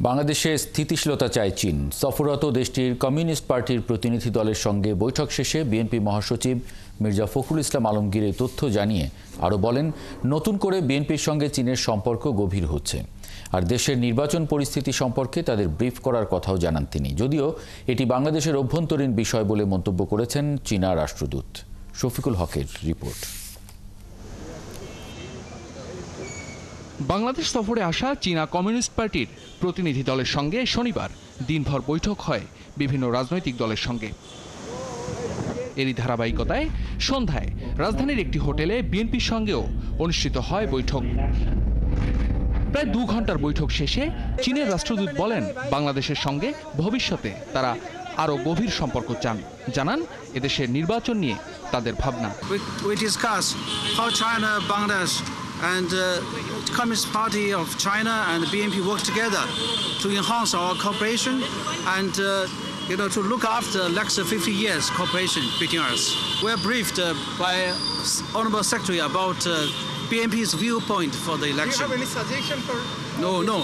বাংলাদেশে স্থিতিশীলতা চায় চীন। সফররত দেশটির কমিউনিস্ট পার্টির প্রতিনিধি দলের সঙ্গে বৈঠক শেষে বিএনপি মহাসচিব মির্জা ফখরুল ইসলাম আলমগীর এই তথ্য জানিয়ে আরও বলেন, নতুন করে বিএনপির সঙ্গে চীনের সম্পর্ক গভীর হচ্ছে। আর দেশের নির্বাচন পরিস্থিতি সম্পর্কে তাদের ব্রিফ করার কথাও জানান তিনি, যদিও এটি বাংলাদেশের অভ্যন্তরীণ বিষয় বলে মন্তব্য করেছেন চীনা রাষ্ট্রদূত। শফিকুল হকের রিপোর্ট। বাংলাদেশ সফরে আসা চীনা কমিউনিস্ট পার্টির প্রতিনিধি দলের সঙ্গে শনিবার দিনভর বৈঠক হয় বিভিন্ন রাজনৈতিক দলের সঙ্গে। এরই ধারাবাহিকতায় সন্ধ্যায় রাজধানীর একটি হোটেলে বিএনপির সঙ্গেও অনুষ্ঠিত হয় বৈঠক। প্রায় 2 ঘন্টার বৈঠক শেষে চীনের রাষ্ট্রদূত বলেন, বাংলাদেশের সঙ্গে ভবিষ্যতে তারা আরও গভীর সম্পর্ক চান। জানান, এদেশের নির্বাচন নিয়ে তাদের ভাবনা। And Communist Party of China and the BNP work together to enhance our cooperation and to look after the next 50 years cooperation between us. We are briefed by Honorable Secretary about BNP's viewpoint for the election. Do you have any suggestion for? No.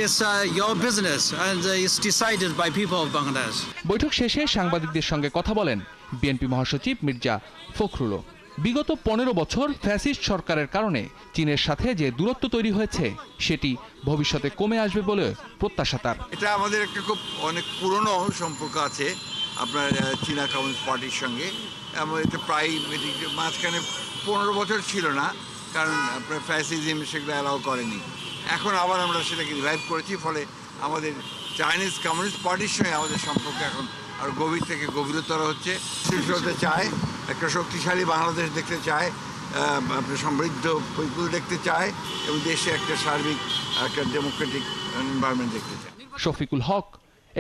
It's your business and it's decided by people of Bangladesh. বৈঠক শেষে সাংবাদিকদের সঙ্গে কথা বলেন BNP মহাসচিব মির্জা ফখরুল। বিগত 15 বছর fascist সরকারের কারণে চীনের সাথে যে দূরত্ব তৈরি হয়েছে সেটি ভবিষ্যতে কমে আসবে বলে প্রত্যাশা তার। এটা আমাদের একটা খুব অনেক পুরনো সম্পর্ক আছে আপনার চীনা কমিউনিস্ট পার্টির সঙ্গে। এটা প্রায় মাঝখানে 15 বছর ছিল না, কারণ আপনার ফ্যাসিজম সেগুলো অ্যালাউ করেনি। এখন আবার আমরা সেটাকে রিভাইভ করেছি, ফলে আমাদের চাইনিজ কমিউনিস্ট পার্টির সঙ্গে আমাদের সম্পর্ক এখন আর গভীর থেকে গভীরতর হচ্ছে। শীর্ষতে চায় একটা শক্তিশালী বাংলাদেশ দেখতে চায়, আপনার সমৃদ্ধ পিপুল দেখতে চায় এবং দেশে একটা সার্বিক একটা ডেমোক্রেটিক এনভায়রনমেন্ট দেখতে চায়। শফিকুল হক,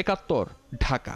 71, ঢাকা।